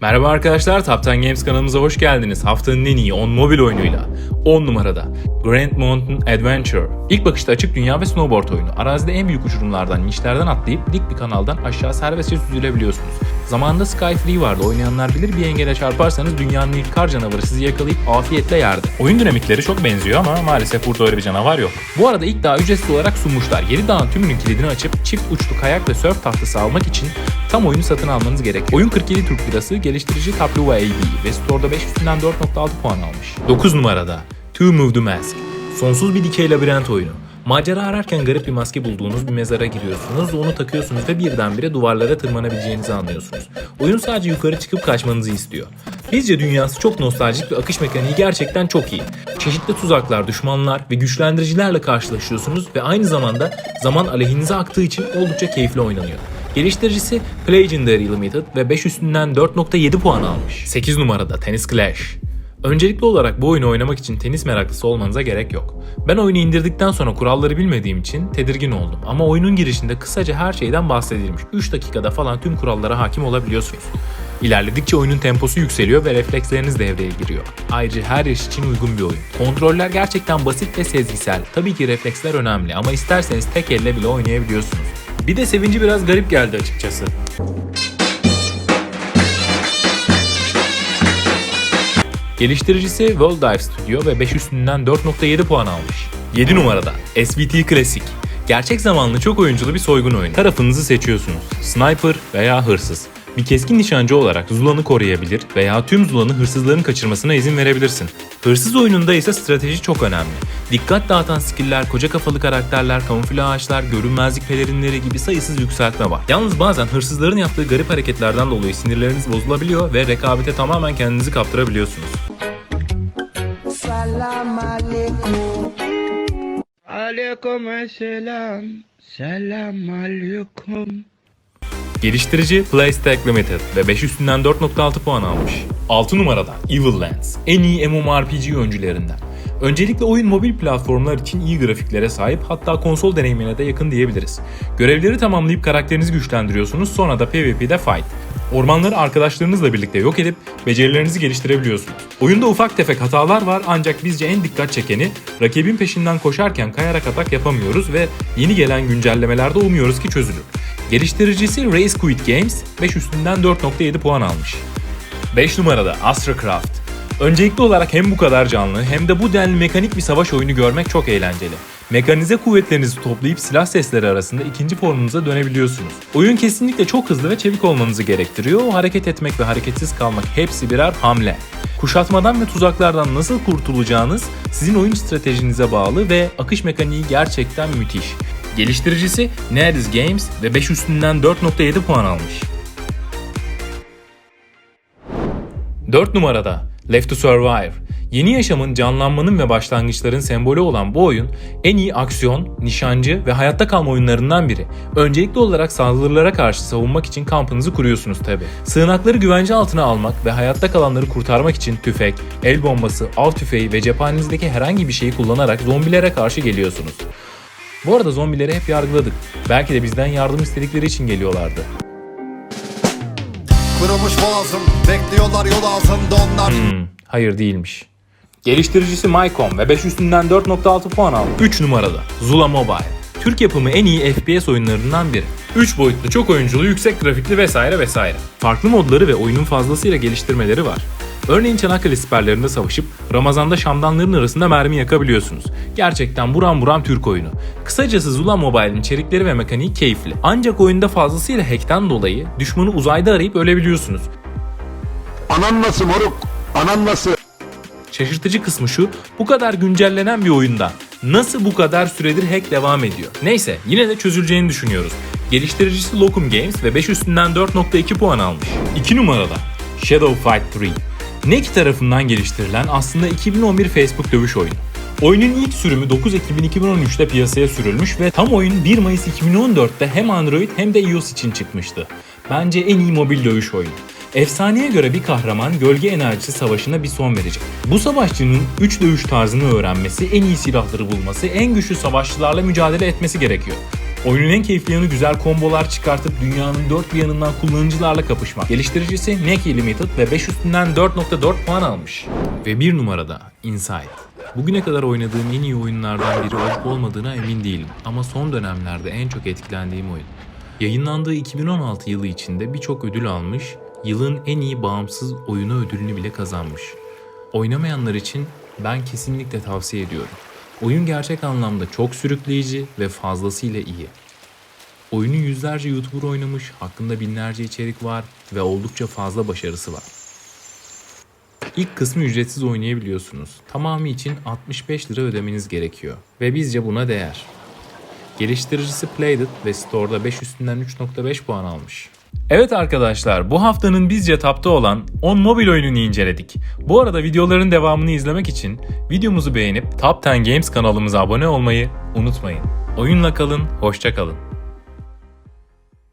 Merhaba arkadaşlar, Top 10 Games kanalımıza hoş geldiniz. Haftanın en iyi 10 mobil oyunuyla 10 numarada Grand Mountain Adventure. İlk bakışta açık dünya ve snowboard oyunu. Arazide en büyük uçurumlardan, nişlerden atlayıp dik bir kanaldan aşağı serbestçe süzülebiliyorsunuz. Zamanında Sky Free vardı, oynayanlar bilir, bir engele çarparsanız dünyanın ilk kar canavarı sizi yakalayıp afiyetle yerdi. Oyun dinamikleri çok benziyor ama maalesef burada öyle bir canavar yok. Bu arada ilk dağı ücretsiz olarak sunmuşlar. 7 dağın tümünün kilidini açıp çift uçlu kayak ve surf tahtası almak için tam oyunu satın almanız gerek. Oyun 47 Türk Lirası, geliştirici Kapluva AB ve Store'da 5 üstünden 4.6 puan almış. 9 numarada To Move the Mask. Sonsuz bir dikey labirent oyunu. Macera ararken garip bir maske bulduğunuz bir mezara giriyorsunuz, onu takıyorsunuz ve birdenbire duvarlara tırmanabileceğinizi anlıyorsunuz. Oyun sadece yukarı çıkıp kaçmanızı istiyor. Bizce dünyası çok nostaljik ve akış mekaniği gerçekten çok iyi. Çeşitli tuzaklar, düşmanlar ve güçlendiricilerle karşılaşıyorsunuz ve aynı zamanda zaman aleyhinize aktığı için oldukça keyifli oynanıyor. Geliştiricisi Legendary Limited ve 5 üstünden 4.7 puan almış. 8 numarada Tennis Clash. Öncelikli olarak bu oyunu oynamak için tenis meraklısı olmanıza gerek yok. Ben oyunu indirdikten sonra kuralları bilmediğim için tedirgin oldum ama oyunun girişinde kısaca her şeyden bahsedilmiş. 3 dakikada falan tüm kurallara hakim olabiliyorsunuz. İlerledikçe oyunun temposu yükseliyor ve refleksleriniz devreye giriyor. Ayrıca her yaş için uygun bir oyun. Kontroller gerçekten basit ve sezgisel. Tabii ki refleksler önemli ama isterseniz tek elle bile oynayabiliyorsunuz. Bir de sevinci biraz garip geldi açıkçası. Geliştiricisi World Dive Studio ve 5 üstünden 4.7 puan almış. 7 numarada SVT Classic. Gerçek zamanlı çok oyunculu bir soygun oyunu. Tarafınızı seçiyorsunuz. Sniper veya hırsız. Bir keskin nişancı olarak Zula'nı koruyabilir veya tüm Zula'nı hırsızların kaçırmasına izin verebilirsin. Hırsız oyununda ise strateji çok önemli. Dikkat dağıtan skill'ler, koca kafalı karakterler, kamuflajlar, görünmezlik pelerinleri gibi sayısız yükseltme var. Yalnız bazen hırsızların yaptığı garip hareketlerden dolayı sinirleriniz bozulabiliyor ve rekabete tamamen kendinizi kaptırabiliyorsunuz. Salam aleyküm. Aleykümselam. Selam aleyküm. Geliştirici Playstack Limited ve 5 üstünden 4.6 puan almış. 6 numarada Evil Lands, en iyi MMORPG öncülerinden. Öncelikle oyun mobil platformlar için iyi grafiklere sahip, hatta konsol deneyimine de yakın diyebiliriz. Görevleri tamamlayıp karakterinizi güçlendiriyorsunuz, sonra da PvP'de fight. Ormanları arkadaşlarınızla birlikte yok edip becerilerinizi geliştirebiliyorsunuz. Oyunda ufak tefek hatalar var ancak bizce en dikkat çekeni rakibin peşinden koşarken kayarak atak yapamıyoruz ve yeni gelen güncellemelerde umuyoruz ki çözülür. Geliştiricisi Race Quit Games 5 üstünden 4.7 puan almış. 5 numarada Astracraft. Öncelikli olarak hem bu kadar canlı hem de bu denli mekanik bir savaş oyunu görmek çok eğlenceli. Mekanize kuvvetlerinizi toplayıp silah sesleri arasında ikinci formunuza dönebiliyorsunuz. Oyun kesinlikle çok hızlı ve çevik olmanızı gerektiriyor. Hareket etmek ve hareketsiz kalmak hepsi birer hamle. Kuşatmadan ve tuzaklardan nasıl kurtulacağınız sizin oyun stratejinize bağlı ve akış mekaniği gerçekten müthiş. Geliştiricisi NetEase Games ve 5 üstünden 4.7 puan almış. 4 numarada Left to Survive. Yeni yaşamın, canlanmanın ve başlangıçların sembolü olan bu oyun en iyi aksiyon, nişancı ve hayatta kalma oyunlarından biri. Öncelikli olarak saldırılara karşı savunmak için kampınızı kuruyorsunuz tabi. Sığınakları güvence altına almak ve hayatta kalanları kurtarmak için tüfek, el bombası, av tüfeği ve cephanenizdeki herhangi bir şeyi kullanarak zombilere karşı geliyorsunuz. Bu arada zombileri hep yargıladık. Belki de bizden yardım istedikleri için geliyorlardı. Kırılmış boğazım, bekliyorlar yol altında onlar. Hayır değilmiş. Geliştiricisi Mycom ve 5 üstünden 4.6 puan aldı. 3 numarada Zula Mobile. Türk yapımı en iyi FPS oyunlarından biri. 3 boyutlu, çok oyunculu, yüksek grafikli vesaire vesaire. Farklı modları ve oyunun fazlasıyla geliştirmeleri var. Örneğin Çanakkale siperlerinde savaşıp Ramazan'da şamdanların arasında mermi yakabiliyorsunuz. Gerçekten buram buram Türk oyunu. Kısacası Zula Mobile'in içerikleri ve mekaniği keyifli. Ancak oyunda fazlasıyla hack'ten dolayı düşmanı uzayda arayıp ölebiliyorsunuz. Anan nasıl moruk? Anan nasıl? Şaşırtıcı kısmı şu, bu kadar güncellenen bir oyunda nasıl bu kadar süredir hack devam ediyor? Neyse, yine de çözüleceğini düşünüyoruz. Geliştiricisi Locum Games ve 5 üstünden 4.2 puan almış. 2 numarada Shadow Fight 3. NEC tarafından geliştirilen aslında 2011 Facebook dövüş oyunu. Oyunun ilk sürümü 9 Ekim 2013'te piyasaya sürülmüş ve tam oyun 1 Mayıs 2014'te hem Android hem de iOS için çıkmıştı. Bence en iyi mobil dövüş oyunu. Efsaneye göre bir kahraman gölge enerjisi savaşına bir son verecek. Bu savaşçının 3 dövüş tarzını öğrenmesi, en iyi silahları bulması, en güçlü savaşçılarla mücadele etmesi gerekiyor. Oyunun en keyifli yanı güzel kombolar çıkartıp dünyanın dört bir yanından kullanıcılarla kapışmak. Geliştiricisi Neki Limited ve 5 üstünden 4.4 puan almış. Ve bir numarada Inside. Bugüne kadar oynadığım en iyi oyunlardan biri olup olmadığına emin değilim ama son dönemlerde en çok etkilendiğim oyun. Yayınlandığı 2016 yılı içinde birçok ödül almış, yılın en iyi bağımsız oyunu ödülünü bile kazanmış. Oynamayanlar için ben kesinlikle tavsiye ediyorum. Oyun gerçek anlamda çok sürükleyici ve fazlasıyla iyi. Oyunu yüzlerce YouTuber oynamış, hakkında binlerce içerik var ve oldukça fazla başarısı var. İlk kısmı ücretsiz oynayabiliyorsunuz. Tamamı için 65 lira ödemeniz gerekiyor ve bizce buna değer. Geliştiricisi Playdead ve Store'da 5 üstünden 3.5 puan almış. Evet arkadaşlar, bu haftanın bizce tapta olan 10 mobil oyununu inceledik. Bu arada videoların devamını izlemek için videomuzu beğenip Top 10 Games kanalımıza abone olmayı unutmayın. Oyunla kalın, hoşça kalın.